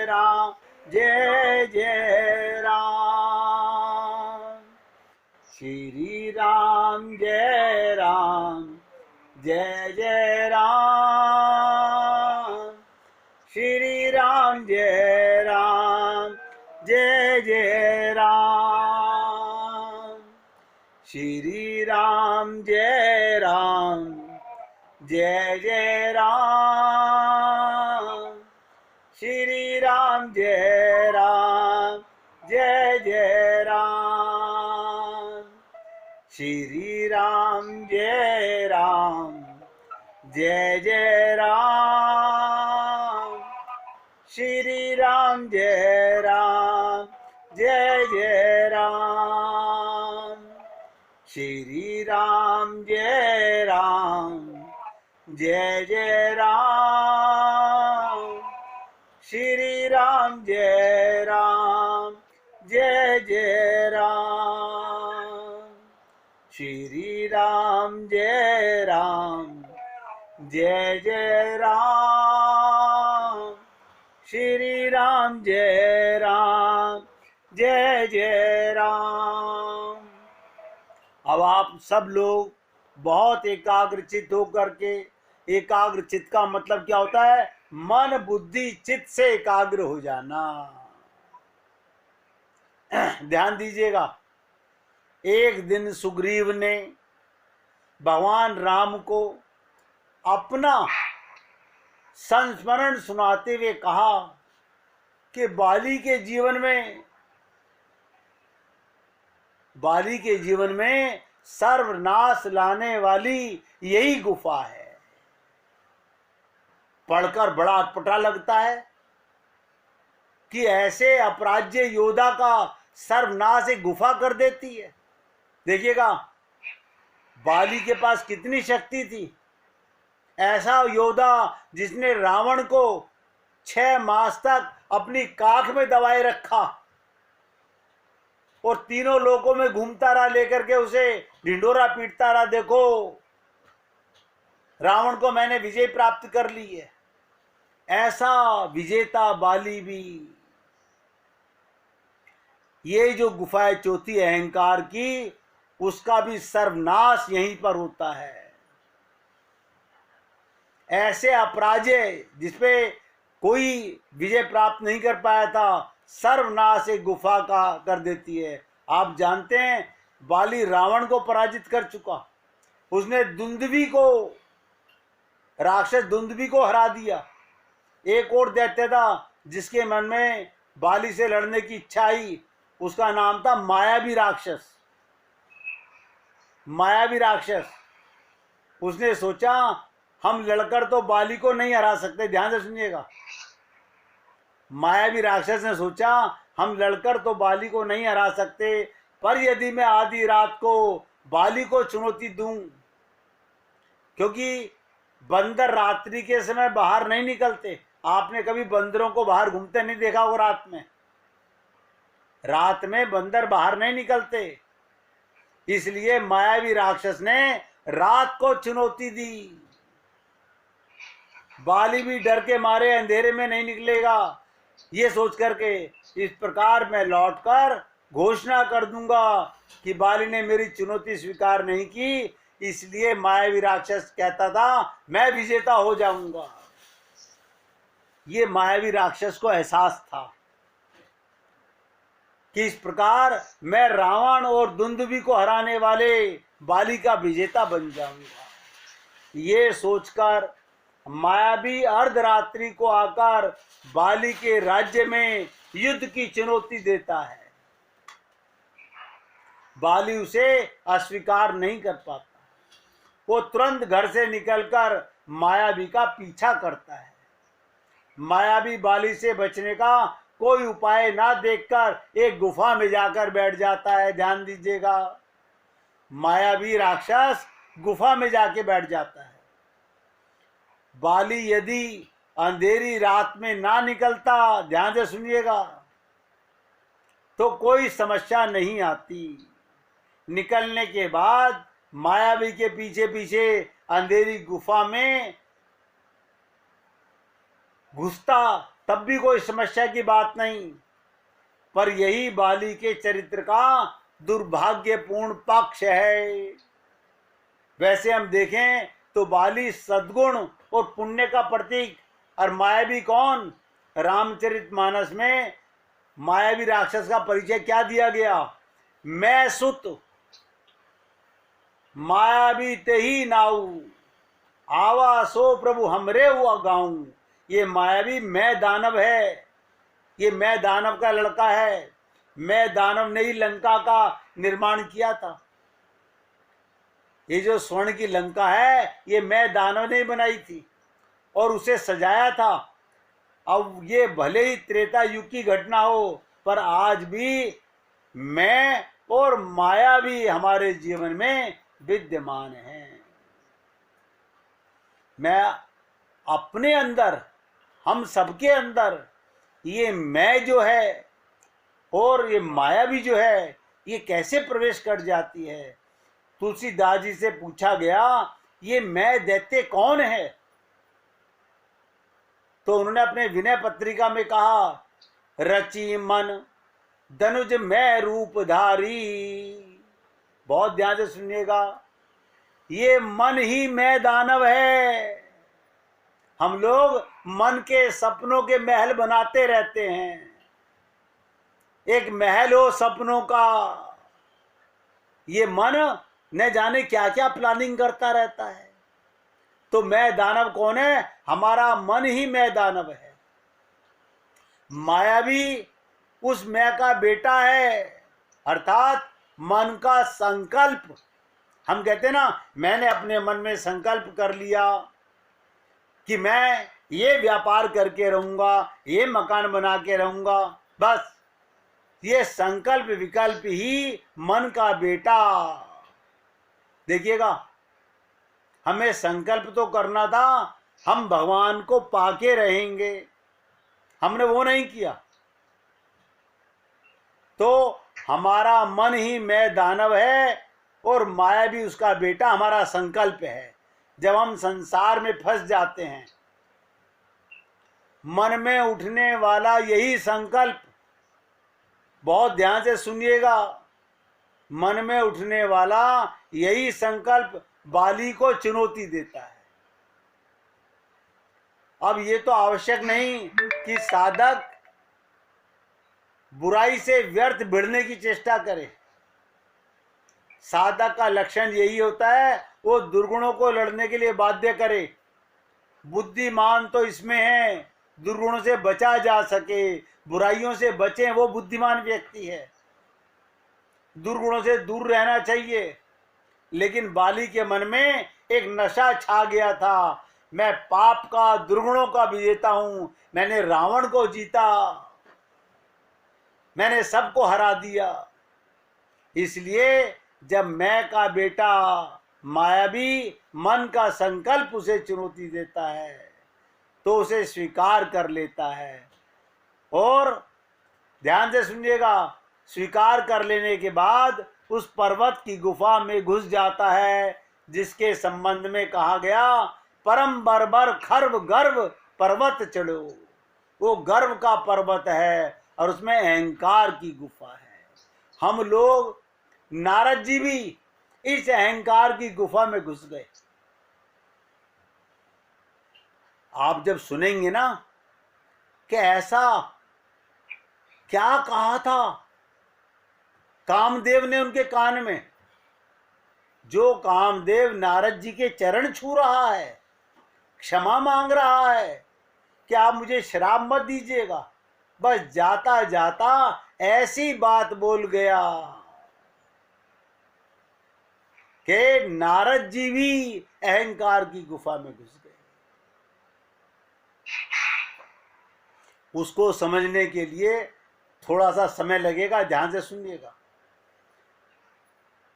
राम जय जय राम। श्री राम जय जय राम। श्री राम जय जय राम। श्री राम जय जय राम। श्री राम जय जय राम। श्री राम जय जय राम। श्री राम जय जय राम। श्री राम जय जय राम। श्री राम जय जय राम। श्री राम जय जय राम। श्री राम जय जय राम। अब आप सब लोग बहुत एकाग्रचित होकर के, एकाग्र चित्त का मतलब क्या होता है? मन बुद्धि चित्त से एकाग्र हो जाना। ध्यान दीजिएगा, एक दिन सुग्रीव ने भगवान राम को अपना संस्मरण सुनाते हुए कहा कि बाली के जीवन में सर्वनाश लाने वाली यही गुफा है। पढ़कर बड़ा अटपटा लगता है कि ऐसे अपराज्य योद्धा का सर्वनाश एक गुफा कर देती है। देखिएगा बाली के पास कितनी शक्ति थी। ऐसा योद्धा जिसने रावण को 6 मास तक अपनी काख में दबाए रखा और तीनों लोकों में घूमता रहा, लेकर के उसे ढिंढोरा पीटता रहा, देखो रावण को मैंने विजय प्राप्त कर ली है। ऐसा विजेता बाली भी, ये जो गुफा है चौथी अहंकार की, उसका भी सर्वनाश यहीं पर होता है। ऐसे अपराजय जिसपे कोई विजय प्राप्त नहीं कर पाया था, सर्वनाश एक गुफा का कर देती है। आप जानते हैं बाली रावण को पराजित कर चुका, उसने दुंदुभी को, राक्षस दुंदुभी को हरा दिया। एक और दैत्य था जिसके मन में बाली से लड़ने की इच्छा आई, उसका नाम था मायावी राक्षस। मायावी राक्षस, उसने सोचा हम लड़कर तो बाली को नहीं हरा सकते। ध्यान से सुनिएगा, मायावी राक्षस ने सोचा हम लड़कर तो बाली को नहीं हरा सकते, पर यदि मैं आधी रात को बाली को चुनौती दूं, क्योंकि बंदर रात्रि के समय बाहर नहीं निकलते। आपने कभी बंदरों को बाहर घूमते नहीं देखा होगा रात में? रात में बंदर बाहर नहीं निकलते। इसलिए मायावी राक्षस ने रात को चुनौती दी। बाली भी डर के मारे अंधेरे में नहीं निकलेगा, ये सोच करके इस प्रकार मैं लौटकर घोषणा कर दूंगा कि बाली ने मेरी चुनौती स्वीकार नहीं की। इसलिए मायावी राक्षस कहता था मैं विजेता हो जाऊंगा। ये मायावी राक्षस को एहसास था कि इस प्रकार मैं रावण और दुंदुभी को हराने वाले बाली का विजेता बन जाऊंगा। ये सोचकर मायावी अर्धरात्रि को आकर बाली के राज्य में युद्ध की चुनौती देता है। बाली उसे अस्वीकार नहीं कर पाता। वो तुरंत घर से निकलकर मायावी का पीछा करता है। मायावी बाली से बचने का कोई उपाय ना देखकर एक गुफा में जाकर बैठ जाता है। ध्यान दीजिएगा, मायावी राक्षस गुफा में जाके बैठ जाता है। बाली यदि अंधेरी रात में ना निकलता, ध्यान से सुनिएगा, तो कोई समस्या नहीं आती। निकलने के बाद मायावी के पीछे पीछे अंधेरी गुफा में घुसता तब भी कोई समस्या की बात नहीं। पर यही बाली के चरित्र का दुर्भाग्यपूर्ण पक्ष है। वैसे हम देखें तो बाली सद्गुण और पुण्य का प्रतीक, और मायावी कौन? रामचरितमानस में मायावी राक्षस का परिचय क्या दिया गया? मैं सुत मायावी ते ही नाऊ, आवा सो प्रभु हमरे हुआ गाऊं। ये मायावी मैं दानव है, ये मैं दानव का लड़का है। मैं दानव ने ही लंका का निर्माण किया था। ये जो स्वर्ण की लंका है ये मैं दानव ने ही बनाई थी और उसे सजाया था। अब ये भले ही त्रेता युग की घटना हो, पर आज भी मैं और माया भी हमारे जीवन में विद्यमान है। मैं अपने अंदर, हम सबके अंदर ये मैं जो है और ये माया भी जो है, ये कैसे प्रवेश कर जाती है? तुलसीदास जी से पूछा गया ये मैं दैत्य कौन है? तो उन्होंने अपने विनय पत्रिका में कहा, रचि मन धनुज मैं रूपधारी। बहुत ध्यान से सुनिएगा, ये मन ही मैं दानव है। हम लोग मन के सपनों के महल बनाते रहते हैं। एक महल हो सपनों का, ये मन न जाने क्या क्या प्लानिंग करता रहता है। तो मैं दानव कौन है? हमारा मन ही मैं दानव है। मायावी उस मैं का बेटा है, अर्थात मन का संकल्प। हम कहते हैं ना, मैंने अपने मन में संकल्प कर लिया कि मैं ये व्यापार करके रहूंगा, ये मकान बना के रहूंगा। बस ये संकल्प विकल्प ही मन का बेटा। देखिएगा, हमें संकल्प तो करना था हम भगवान को पाके रहेंगे, हमने वो नहीं किया। तो हमारा मन ही मैं दानव है और माया भी उसका बेटा हमारा संकल्प है। जब हम संसार में फंस जाते हैं, मन में उठने वाला यही संकल्प, बहुत ध्यान से सुनिएगा, मन में उठने वाला यही संकल्प बाली को चुनौती देता है। अब ये तो आवश्यक नहीं कि साधक बुराई से व्यर्थ भिड़ने की चेष्टा करे। साधक का लक्षण यही होता है, वो दुर्गुणों को लड़ने के लिए बाध्य करे। बुद्धिमान तो इसमें है दुर्गुणों से बचा जा सके, बुराइयों से बचे, वो बुद्धिमान व्यक्ति है। दुर्गुणों से दूर रहना चाहिए। लेकिन बाली के मन में एक नशा छा गया था, मैं पाप का, दुर्गुणों का विजेता हूं, मैंने रावण को जीता, मैंने सबको हरा दिया। इसलिए जब मैं का बेटा मायावी मन का संकल्प उसे चुनौती देता है तो उसे स्वीकार कर लेता है। और ध्यान से सुनिएगा, स्वीकार कर लेने के बाद उस पर्वत की गुफा में घुस जाता है, जिसके संबंध में कहा गया, परम बर्बर खर्व गर्व पर्वत चढ़ो। वो गर्व का पर्वत है और उसमें अहंकार की गुफा है। हम लोग, नारद जी भी इस अहंकार की गुफा में घुस गए। आप जब सुनेंगे ना कि ऐसा क्या कहा था कामदेव ने उनके कान में, जो कामदेव नारद जी के चरण छू रहा है, क्षमा मांग रहा है कि आप मुझे श्राप मत दीजिएगा, बस जाता जाता ऐसी बात बोल गया कि नारद जी भी अहंकार की गुफा में घुस गए। उसको समझने के लिए थोड़ा सा समय लगेगा, ध्यान से सुनिएगा।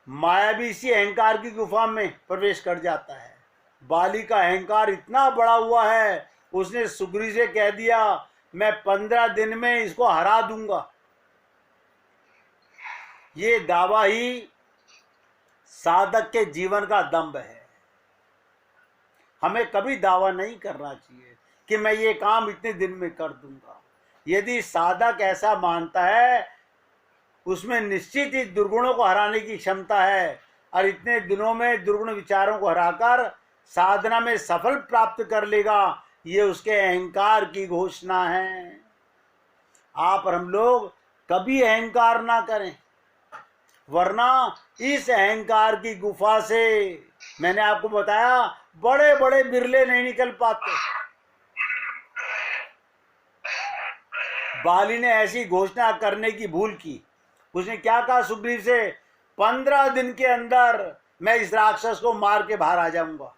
मायावी इसी अहंकार की गुफा में प्रवेश कर जाता है। बाली का अहंकार इतना बड़ा हुआ है, उसने सुग्रीव से कह दिया, मैं 15 दिन में इसको हरा दूंगा। ये दावा ही साधक के जीवन का दम्भ है। हमें कभी दावा नहीं करना चाहिए कि मैं ये काम इतने दिन में कर दूंगा। यदि साधक ऐसा मानता है, उसमें निश्चित ही दुर्गुणों को हराने की क्षमता है, और इतने दिनों में दुर्गुण विचारों को हराकर साधना में सफल प्राप्त कर लेगा। ये उसके अहंकार की घोषणा है। आप और हम लोग कभी अहंकार ना करें, वरना इस अहंकार की गुफा से, मैंने आपको बताया, बड़े बड़े बिरले नहीं निकल पाते। बाली ने ऐसी घोषणा करने की भूल की। उसने क्या कहा सुग्रीव से, 15 दिन के अंदर मैं इस राक्षस को मार के बाहर आ जाऊंगा।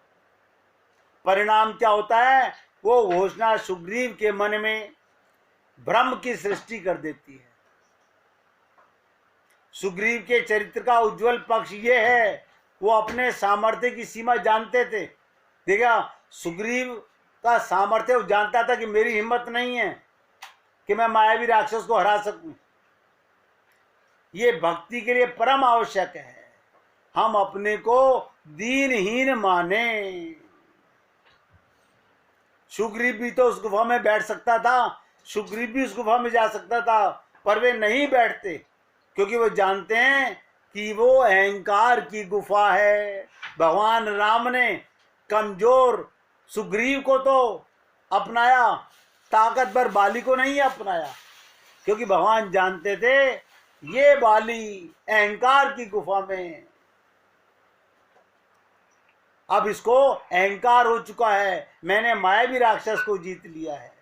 परिणाम क्या होता है, वो घोषणा सुग्रीव के मन में भ्रम की सृष्टि कर देती है। सुग्रीव के चरित्र का उज्जवल पक्ष ये है, वो अपने सामर्थ्य की सीमा जानते थे। देखा, सुग्रीव का सामर्थ्य, वो जानता था कि मेरी हिम्मत नहीं है कि मैं मायावी राक्षस को हरा सकूं। ये भक्ति के लिए परम आवश्यक है, हम अपने को दीनहीन माने। सुग्रीव भी तो उस गुफा में बैठ सकता था, सुग्रीव भी उस गुफा में जा सकता था, पर वे नहीं बैठते, क्योंकि वो जानते हैं कि वो अहंकार की गुफा है। भगवान राम ने कमजोर सुग्रीव को तो अपनाया, ताकतवर बाली को नहीं अपनाया, क्योंकि भगवान जानते थे ये बाली अहंकार की गुफा में, अब इसको अहंकार हो चुका है, मैंने मायावी राक्षस को जीत लिया है।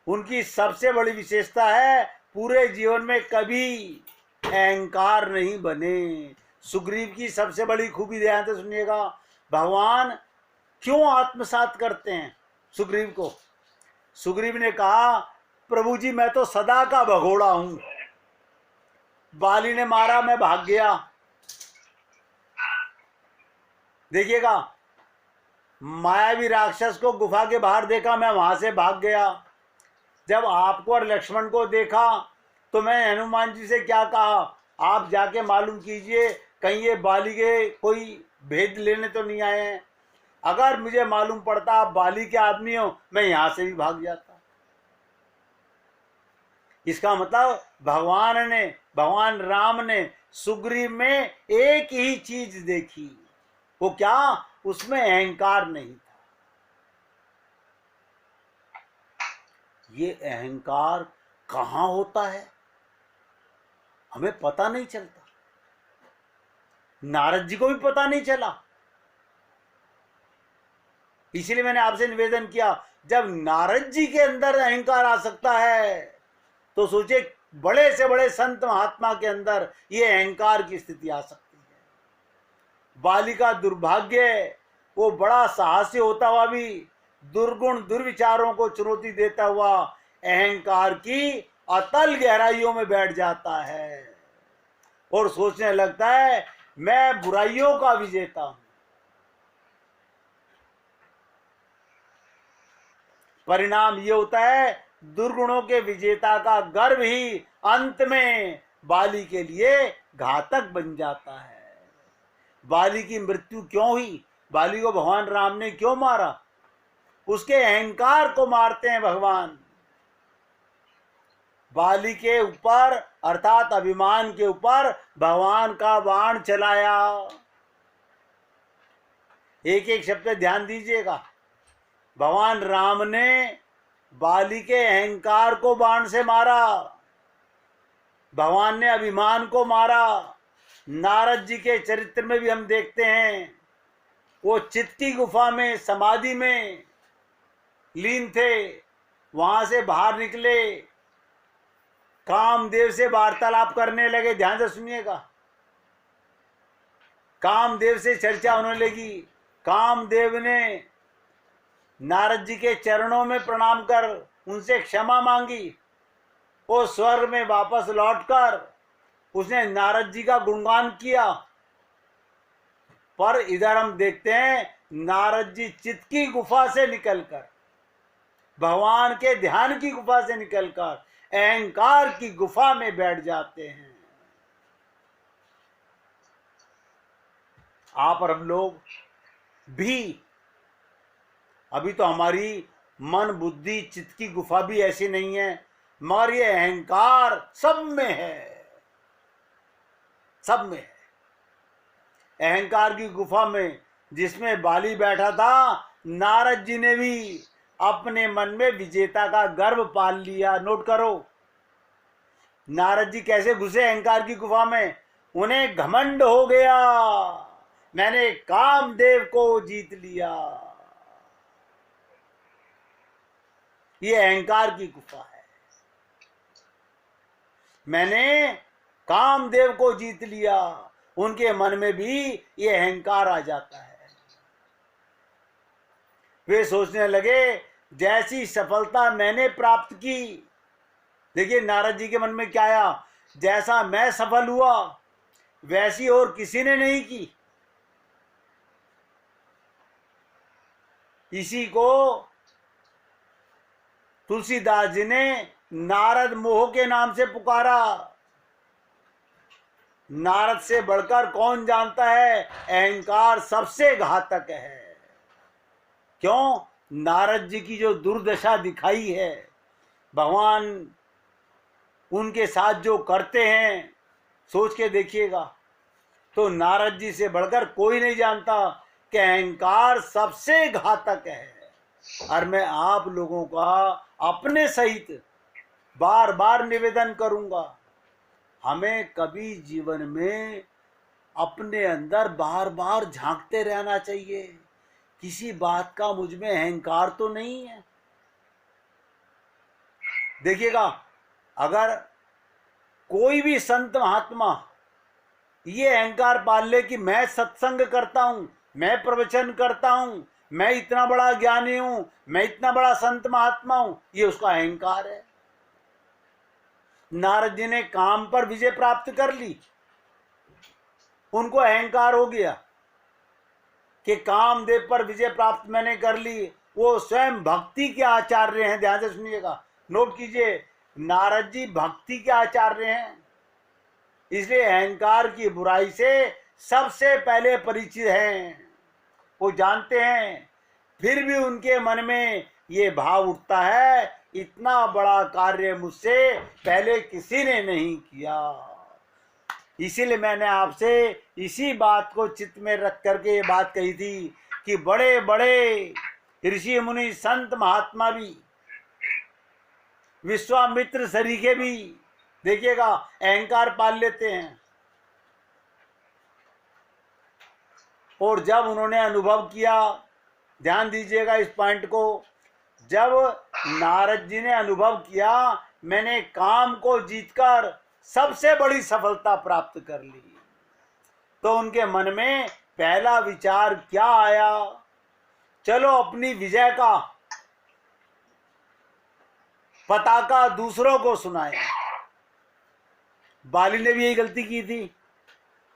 उनकी सबसे बड़ी विशेषता है, पूरे जीवन में कभी अहंकार नहीं बने। सुग्रीव की सबसे बड़ी खूबी, ध्यान से सुनिएगा, भगवान क्यों आत्मसात करते हैं सुग्रीव को। सुग्रीव ने कहा, प्रभु जी मैं तो सदा का भगोड़ा हूं, बाली ने मारा मैं भाग गया। देखिएगा, मायावी राक्षस को गुफा के बाहर देखा, मैं वहां से भाग गया। जब आपको और लक्ष्मण को देखा तो मैं हनुमान जी से क्या कहा, आप जाके मालूम कीजिए कहीं ये बाली के कोई भेद लेने तो नहीं आए हैं। अगर मुझे मालूम पड़ता आप बाली के आदमी हो, मैं यहां से भी भाग जाता। इसका मतलब भगवान राम ने सुग्रीव में एक ही चीज देखी, वो क्या, उसमें अहंकार नहीं था। ये अहंकार कहां होता है हमें पता नहीं चलता, नारद जी को भी पता नहीं चला। इसलिए मैंने आपसे निवेदन किया, जब नारद जी के अंदर अहंकार आ सकता है तो सोचिए बड़े से बड़े संत महात्मा के अंदर ये अहंकार की स्थिति आ सकती है। बाली का दुर्भाग्य, वो बड़ा साहसी होता हुआ भी दुर्गुण दुर्विचारों को चुनौती देता हुआ अहंकार की अतल गहराइयों में बैठ जाता है और सोचने लगता है मैं बुराइयों का विजेता हूं। परिणाम ये होता है, दुर्गुणों के विजेता का गर्व ही अंत में बाली के लिए घातक बन जाता है। बाली की मृत्यु क्यों हुई, बाली को भगवान राम ने क्यों मारा, उसके अहंकार को मारते हैं भगवान। बाली के ऊपर अर्थात अभिमान के ऊपर भगवान का बाण चलाया। एक एक शब्द ध्यान दीजिएगा, भगवान राम ने बाली के अहंकार को बाण से मारा, भगवान ने अभिमान को मारा। नारद जी के चरित्र में भी हम देखते हैं, वो चित्त की गुफा में समाधि में लीन थे, वहां से बाहर निकले, कामदेव से वार्तालाप करने लगे। ध्यान से सुनिएगा, कामदेव से चर्चा होने लगी। कामदेव ने नारद जी के चरणों में प्रणाम कर उनसे क्षमा मांगी। वो स्वर्ग में वापस लौटकर उसने नारद जी का गुणगान किया। पर इधर हम देखते हैं नारद जी चित्त की गुफा से निकलकर, भगवान के ध्यान की गुफा से निकलकर अहंकार की गुफा में बैठ जाते हैं। आप और हम लोग भी अभी तो हमारी मन बुद्धि चित्त की गुफा भी ऐसी नहीं है, मगर ये अहंकार सब में है, सब में है। अहंकार की गुफा में जिसमें बाली बैठा था, नारद जी ने भी अपने मन में विजेता का गर्व पाल लिया। नोट करो, नारद जी कैसे घुसे अहंकार की गुफा में। उन्हें घमंड हो गया, मैंने कामदेव को जीत लिया। ये अहंकार की गुफा है। मैंने कामदेव को जीत लिया। उनके मन में भी ये अहंकार आ जाता है। वे सोचने लगे जैसी सफलता मैंने प्राप्त की, देखिए नारद जी के मन में क्या आया, जैसा मैं सफल हुआ वैसी और किसी ने नहीं की। इसी को तुलसीदास जी ने नारद मोह के नाम से पुकारा। नारद से बढ़कर कौन जानता है, अहंकार सबसे घातक है। क्यों? नारद जी की जो दुर्दशा दिखाई है, भगवान उनके साथ जो करते हैं, सोच के देखिएगा। तो नारद जी से बढ़कर कोई नहीं जानता कि अहंकार सबसे घातक है। और मैं आप लोगों का अपने सहित बार बार निवेदन करूंगा, हमें कभी जीवन में अपने अंदर बार बार झांकते रहना चाहिए, किसी बात का मुझ में अहंकार तो नहीं है। देखिएगा, अगर कोई भी संत महात्मा ये अहंकार पाल ले कि मैं सत्संग करता हूं, मैं प्रवचन करता हूं, मैं इतना बड़ा ज्ञानी हूं, मैं इतना बड़ा संत महात्मा हूं, ये उसका अहंकार है। नारद जी ने काम पर विजय प्राप्त कर ली, उनको अहंकार हो गया कि कामदेव पर विजय प्राप्त मैंने कर ली। वो स्वयं भक्ति के आचार्य हैं, ध्यान से सुनिएगा, नोट कीजिए, नारद जी भक्ति के आचार्य हैं, इसलिए अहंकार की बुराई से सबसे पहले परिचित हैं। वो जानते हैं, फिर भी उनके मन में ये भाव उठता है, इतना बड़ा कार्य मुझसे पहले किसी ने नहीं किया। इसीलिए मैंने आपसे इसी बात को चित्त में रख करके ये बात कही थी कि बड़े बड़े ऋषि मुनि संत महात्मा भी, विश्वामित्र सरीखे भी, देखिएगा अहंकार पाल लेते हैं। और जब उन्होंने अनुभव किया, ध्यान दीजिएगा इस पॉइंट को, जब नारद जी ने अनुभव किया मैंने काम को जीतकर सबसे बड़ी सफलता प्राप्त कर ली, तो उनके मन में पहला विचार क्या आया, चलो अपनी विजय का पताका दूसरों को सुनाए। बाली ने भी यही गलती की थी।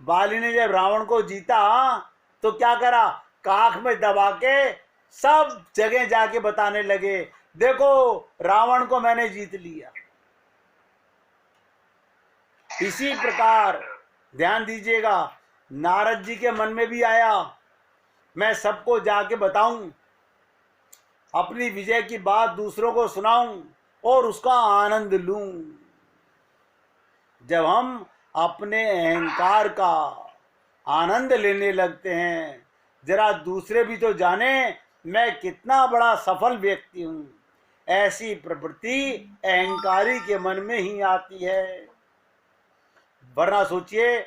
बाली ने जब रावण को जीता तो क्या करा, काख में दबा के सब जगह जाके बताने लगे, देखो रावण को मैंने जीत लिया। इसी प्रकार ध्यान दीजिएगा, नारद जी के मन में भी आया, मैं सबको जाके बताऊं, अपनी विजय की बात दूसरों को सुनाऊं और उसका आनंद लूं। जब हम अपने अहंकार का आनंद लेने लगते हैं, जरा दूसरे भी तो जाने मैं कितना बड़ा सफल व्यक्ति हूं, ऐसी प्रवृत्ति अहंकारी के मन में ही आती है। वरना सोचिए,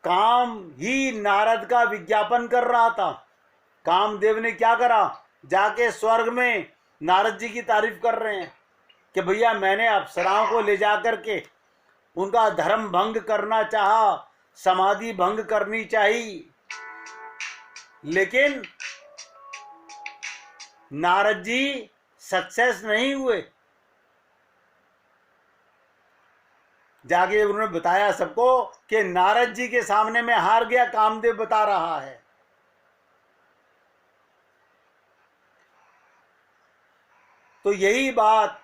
काम ही नारद का विज्ञापन कर रहा था। कामदेव ने क्या करा, जाके स्वर्ग में नारद जी की तारीफ कर रहे हैं कि भैया मैंने अप्सराओं को ले जा करके उनका धर्म भंग करना चाहा, समाधि भंग करनी चाहिए, लेकिन नारद जी सक्सेस नहीं हुए। जाके उन्होंने बताया सबको कि नारद जी के सामने मैं हार गया, कामदेव बता रहा है। तो यही बात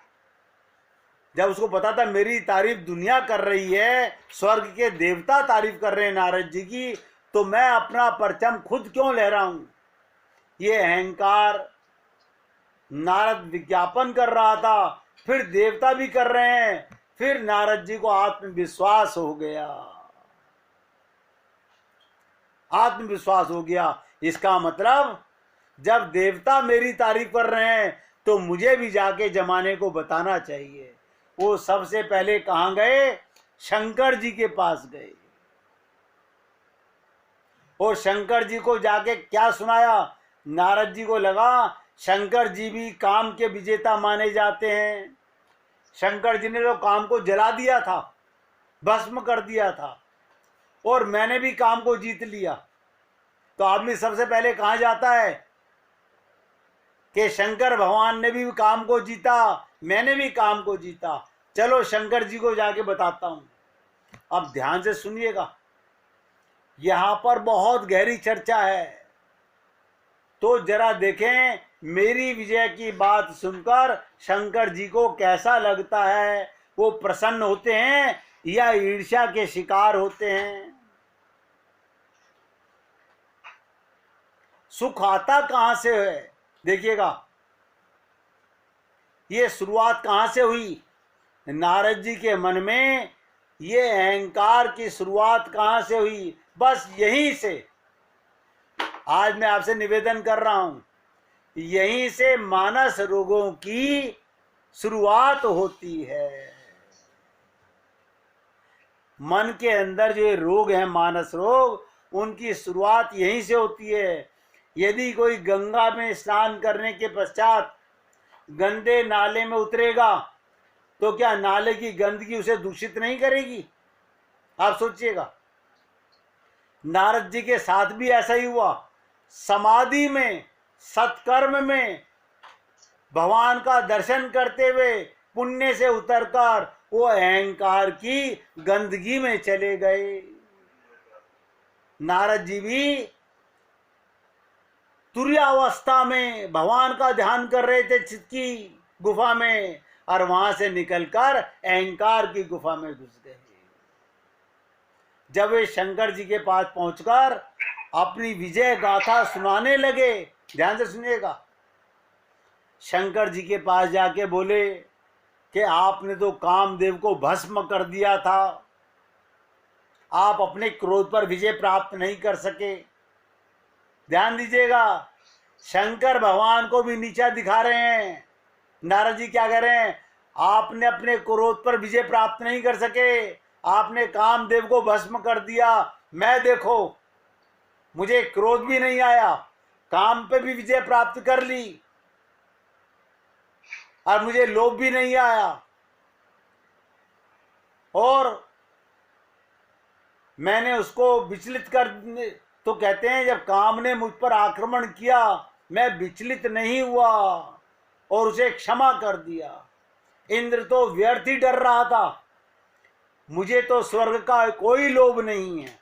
जब उसको पता था मेरी तारीफ दुनिया कर रही है, स्वर्ग के देवता तारीफ कर रहे हैं नारद जी की, तो मैं अपना परचम खुद क्यों लहराऊं। ये अहंकार नारद विज्ञापन कर रहा था, फिर देवता भी कर रहे हैं, फिर नारद जी को आत्मविश्वास हो गया, आत्मविश्वास हो गया। इसका मतलब जब देवता मेरी तारीफ कर रहे हैं तो मुझे भी जाके जमाने को बताना चाहिए। वो सबसे पहले कहाँ गए? शंकर जी के पास गए और शंकर जी को जाके क्या सुनाया? नारद जी को लगा शंकर जी भी काम के विजेता माने जाते हैं, शंकर जी ने तो काम को जला दिया था, भस्म कर दिया था, और मैंने भी काम को जीत लिया। तो आदमी सबसे पहले कहाँ जाता है कि शंकर भगवान ने भी काम को जीता, मैंने भी काम को जीता, चलो शंकर जी को जाके बताता हूं। अब ध्यान से सुनिएगा, यहां पर बहुत गहरी चर्चा है। तो जरा देखें मेरी विजय की बात सुनकर शंकर जी को कैसा लगता है, वो प्रसन्न होते हैं या ईर्ष्या के शिकार होते हैं? सुख आता कहां से है? देखिएगा, ये शुरुआत कहां से हुई? नारद जी के मन में ये अहंकार की शुरुआत कहां से हुई? बस यहीं से। आज मैं आपसे निवेदन कर रहा हूं, यहीं से मानस रोगों की शुरुआत होती है। मन के अंदर जो रोग है, मानस रोग, उनकी शुरुआत यहीं से होती है। यदि कोई गंगा में स्नान करने के पश्चात गंदे नाले में उतरेगा तो क्या नाले की गंदगी उसे दूषित नहीं करेगी? आप सोचिएगा। नारद जी के साथ भी ऐसा ही हुआ। समाधि में, सत्कर्म में, भगवान का दर्शन करते हुए पुण्य से उतरकर वो अहंकार की गंदगी में चले गए। नारद जी भी तुर्यावस्था में भगवान का ध्यान कर रहे थे चित्त की गुफा में, और वहां से निकलकर अहंकार की गुफा में घुस गए। जब वे शंकर जी के पास पहुंचकर अपनी विजय गाथा सुनाने लगे, ध्यान से सुनिएगा, शंकर जी के पास जाके बोले कि आपने तो कामदेव को भस्म कर दिया था, आप अपने क्रोध पर विजय प्राप्त नहीं कर सके। ध्यान दीजिएगा, शंकर भगवान को भी नीचा दिखा रहे हैं। नारद जी क्या कह रहे हैं? आपने अपने क्रोध पर विजय प्राप्त नहीं कर सके, आपने कामदेव को भस्म कर दिया। मैं देखो, मुझे क्रोध भी नहीं आया, काम पे भी विजय प्राप्त कर ली, और मुझे लोभ भी नहीं आया। और मैंने उसको विचलित कर, तो कहते हैं जब काम ने मुझ पर आक्रमण किया मैं विचलित नहीं हुआ और उसे क्षमा कर दिया। इंद्र तो व्यर्थ ही डर रहा था, मुझे तो स्वर्ग का कोई लोभ नहीं है।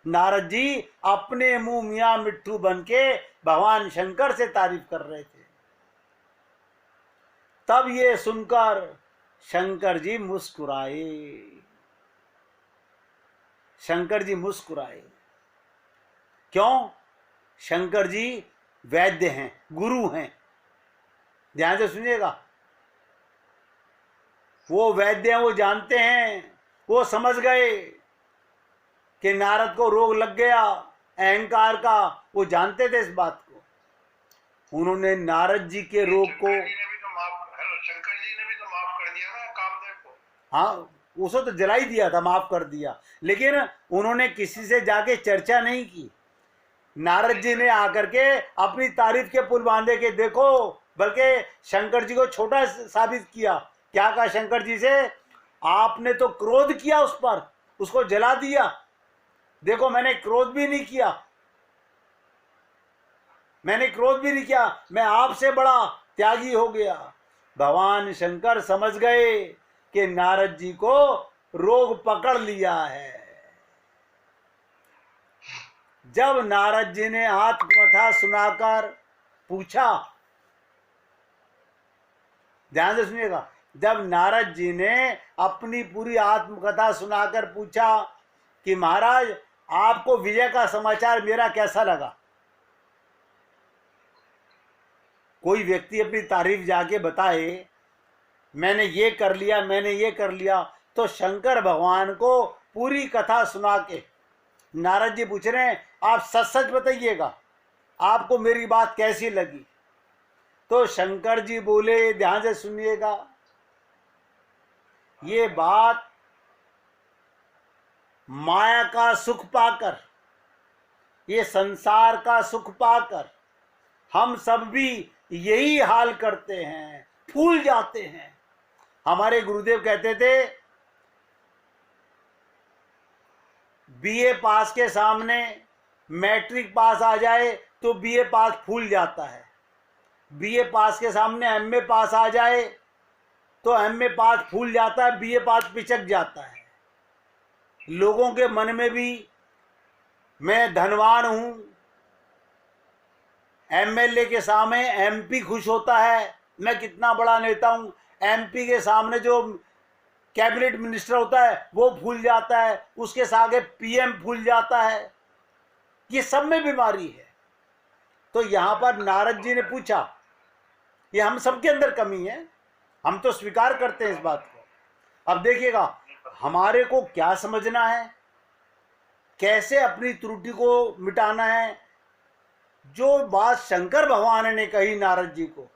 नारद जी अपने मुंह मियां मिट्ठू बन के भगवान शंकर से तारीफ कर रहे थे। तब ये सुनकर शंकर जी मुस्कुराए। शंकर जी मुस्कुराए। क्यों? शंकर जी वैद्य हैं, गुरु हैं। ध्यान से सुनिएगा, वो वैद्य हैं, वो जानते हैं, वो समझ गए कि नारद को रोग लग गया अहंकार का, वो जानते थे इस बात को। उन्होंने नारद जी के रोग को, शंकर जी ने भी तो माफ कर दिया ना कामदेव को। हाँ, उसे तो जला ही दिया था, माफ कर दिया, लेकिन उन्होंने किसी से जाके चर्चा नहीं की। नारद जी ने आकर के अपनी तारीफ के पुल बांधे के देखो, बल्कि शंकर जी को छोटा साबित किया। क्या कहा शंकर जी से? आपने तो क्रोध किया उस पर, उसको जला दिया, देखो मैंने क्रोध भी नहीं किया, मैंने क्रोध भी नहीं किया, मैं आपसे बड़ा त्यागी हो गया। भगवान शंकर समझ गए कि नारद जी को रोग पकड़ लिया है। जब नारद जी ने आत्मकथा सुनाकर पूछा, ध्यान से सुनिएगा, जब नारद जी ने अपनी पूरी आत्मकथा सुनाकर पूछा कि महाराज आपको विजय का समाचार मेरा कैसा लगा, कोई व्यक्ति अपनी तारीफ जाके बताए, मैंने ये कर लिया, मैंने ये कर लिया, तो शंकर भगवान को पूरी कथा सुना के नारद जी पूछ रहे हैं, आप सच सच बताइएगा, आपको मेरी बात कैसी लगी? तो शंकर जी बोले, ध्यान से सुनिएगा, ये बात माया का सुख पाकर, ये संसार का सुख पाकर हम सब भी यही हाल करते हैं, फूल जाते हैं। हमारे गुरुदेव कहते थे, बीए पास के सामने मैट्रिक पास आ जाए तो बीए पास फूल जाता है, बीए पास के सामने एमए पास आ जाए तो एमए पास फूल जाता है, बीए पास पिचक जाता है। लोगों के मन में भी मैं धनवान हूं, एमएलए के सामने एमपी खुश होता है, मैं कितना बड़ा नेता हूं, एमपी के सामने जो कैबिनेट मिनिस्टर होता है वो फूल जाता है, उसके आगे पीएम फूल जाता है। ये सब में बीमारी है। तो यहां पर नारद जी ने पूछा, ये हम सबके अंदर कमी है, हम तो स्वीकार करते हैं इस बात को। अब देखिएगा, हमारे को क्या समझना है, कैसे अपनी त्रुटि को मिटाना है। जो बात शंकर भगवान ने कही नारद जी को,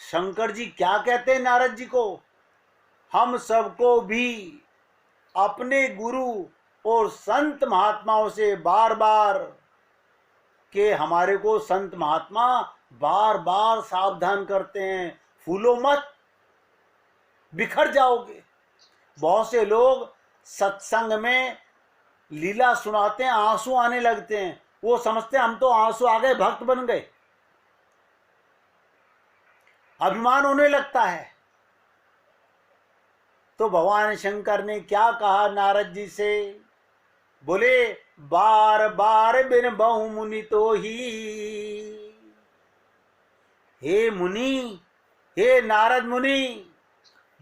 शंकर जी क्या कहते हैं नारद जी को, हम सबको भी अपने गुरु और संत महात्माओं से बार बार के, हमारे को संत महात्मा बार बार सावधान करते हैं, फूलो मत, बिखर जाओगे। बहुत से लोग सत्संग में लीला सुनाते हैं, आंसू आने लगते हैं, वो समझते हैं हम तो आंसू आ गए, भक्त बन गए, अभिमान होने लगता है। तो भगवान शंकर ने क्या कहा नारद जी से, बोले, बार बार बिन बहु मुनि तो ही, हे मुनि, हे नारद मुनि,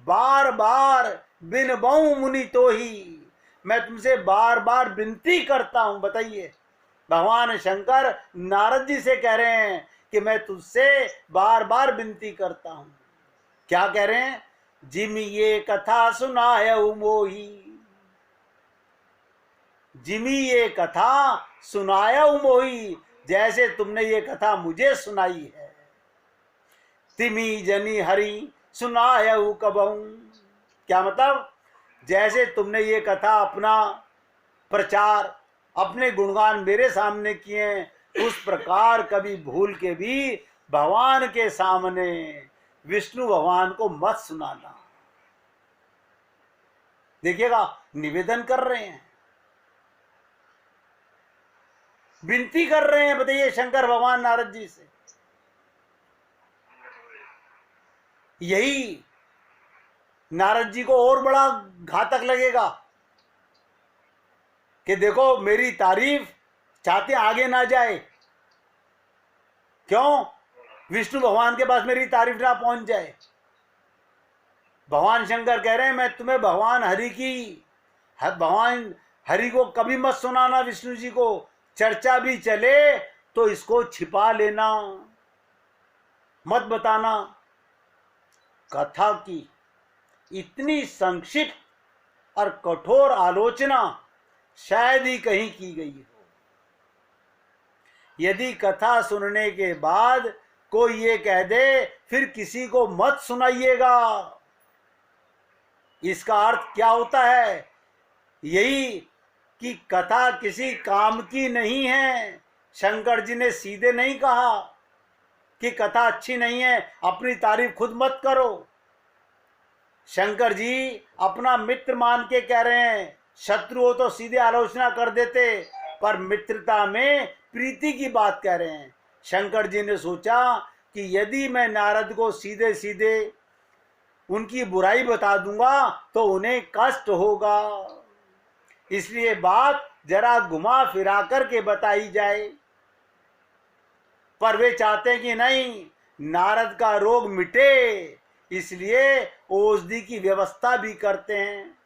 बार बार बिन बहु मुनि तो ही, मैं तुमसे बार बार विनती करता हूं। बताइए, भगवान शंकर नारद जी से कह रहे हैं कि मैं तुझसे बार बार विनती करता हूं। क्या कह रहे हैं, जिम ये कथा सुनायऊ मोही, जिमी ये कथा सुनायऊ मोही, जैसे तुमने ये कथा मुझे सुनाई है, तिमी जनी हरि सुनायऊ कबहू। क्या मतलब, जैसे तुमने ये कथा अपना प्रचार, अपने गुणगान मेरे सामने किए, उस प्रकार कभी भूल के भी भगवान के सामने विष्णु भगवान को मत सुनाना। देखिएगा, निवेदन कर रहे हैं, विनती कर रहे हैं। बताइए, शंकर भगवान नारद जी से। यही नारद जी को और बड़ा घातक लगेगा कि देखो, मेरी तारीफ चाहते आगे ना जाए, क्यों, विष्णु भगवान के पास मेरी तारीफ ना पहुंच जाए। भगवान शंकर कह रहे हैं, मैं तुम्हें भगवान हरि की, भगवान हरि को कभी मत सुनाना, विष्णु जी को चर्चा भी चले तो इसको छिपा लेना, मत बताना। कथा की इतनी संक्षिप्त और कठोर आलोचना शायद ही कहीं की गई हो। यदि कथा सुनने के बाद कोई ये कह दे फिर किसी को मत सुनाइएगा, इसका अर्थ क्या होता है, यही कि कथा किसी काम की नहीं है। शंकर जी ने सीधे नहीं कहा कि कथा अच्छी नहीं है, अपनी तारीफ खुद मत करो। शंकर जी अपना मित्र मान के कह रहे हैं, शत्रु हो तो सीधे आलोचना कर देते, पर मित्रता में प्रीति की बात कह रहे हैं। शंकर जी ने सोचा कि यदि मैं नारद को सीधे सीधे उनकी बुराई बता दूंगा तो उन्हें कष्ट होगा, इसलिए बात जरा घुमा फिरा करके बताई जाए। पर वे चाहते हैं कि नहीं, नारद का रोग मिटे, इसलिए औषधि की व्यवस्था भी करते हैं।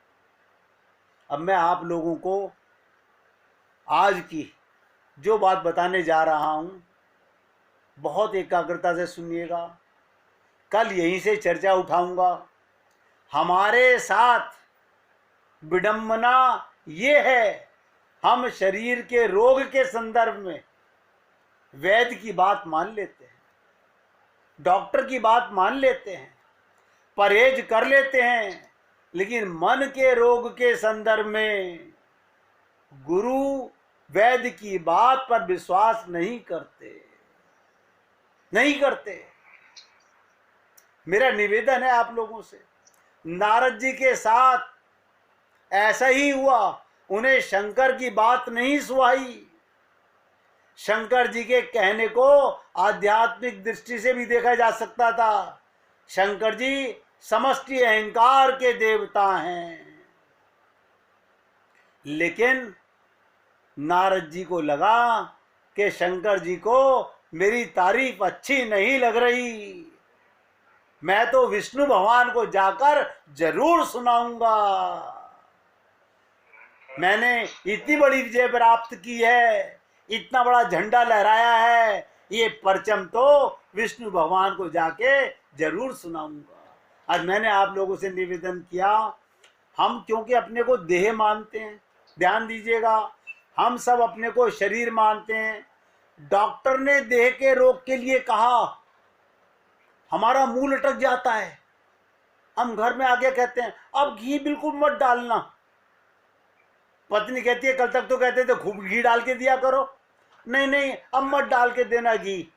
अब मैं आप लोगों को आज की जो बात बताने जा रहा हूं, बहुत एकाग्रता से सुनिएगा, कल यहीं से चर्चा उठाऊंगा। हमारे साथ विडंबना ये है, हम शरीर के रोग के संदर्भ में वैद्य की बात मान लेते हैं, डॉक्टर की बात मान लेते हैं, परहेज कर लेते हैं, लेकिन मन के रोग के संदर्भ में गुरु वैद्य की बात पर विश्वास नहीं करते। मेरा निवेदन है आप लोगों से, नारद जी के साथ ऐसा ही हुआ, उन्हें शंकर की बात नहीं सुहाई। शंकर जी के कहने को आध्यात्मिक दृष्टि से भी देखा जा सकता था। शंकर जी समष्टि अहंकार के देवता हैं, लेकिन नारद जी को लगा कि शंकर जी को मेरी तारीफ अच्छी नहीं लग रही, मैं तो विष्णु भगवान को जाकर जरूर सुनाऊंगा। मैंने इतनी बड़ी विजय प्राप्त की है, इतना बड़ा झंडा लहराया है, ये परचम तो विष्णु भगवान को जाके जरूर सुनाऊंगा। आज मैंने आप लोगों से निवेदन किया, हम क्योंकि अपने को देह मानते हैं, ध्यान दीजिएगा, हम सब अपने को शरीर मानते हैं। डॉक्टर ने देह के रोग के लिए कहा, हमारा मुंह लटक जाता है, हम घर में आके कहते हैं अब घी बिल्कुल मत डालना। पत्नी कहती है कल तक तो कहते थे खूब घी डाल के दिया करो, नहीं अब मत डाल के देना घी,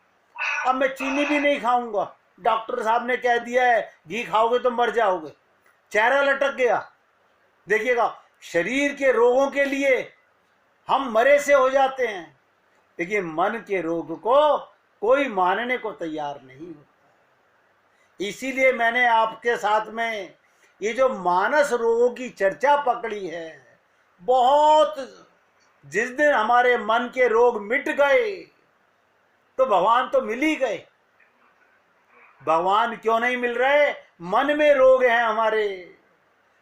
अब मैं चीनी भी नहीं खाऊंगा, डॉक्टर साहब ने कह दिया है घी खाओगे तो मर जाओगे। चेहरा लटक गया। देखिएगा, शरीर के रोगों के लिए हम मरे से हो जाते हैं, लेकिन मन के रोग को कोई मानने को तैयार नहीं होता। इसीलिए मैंने आपके साथ में ये जो मानस रोगों की चर्चा पकड़ी है, बहुत, जिस दिन हमारे मन के रोग मिट गए तो भगवान तो मिल ही गए। भगवान क्यों नहीं मिल रहे? मन में रोग हैं हमारे।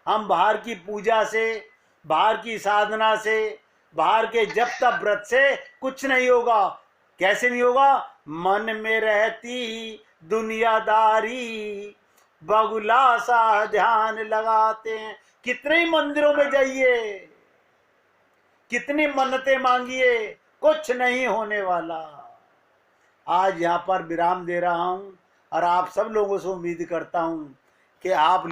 हम बाहर की पूजा से, बाहर की साधना से, बाहर के जप तप व्रत से कुछ नहीं होगा। कैसे नहीं होगा? मन में रहती दुनियादारी, बगुला सा ध्यान लगाते हैं। कितने ही मंदिरों में जाइए, कितनी मन्नतें मांगिए, कुछ नहीं होने वाला। आज यहाँ पर विराम दे रहा हूँ और आप सब लोगों से उम्मीद करता हूँ कि आप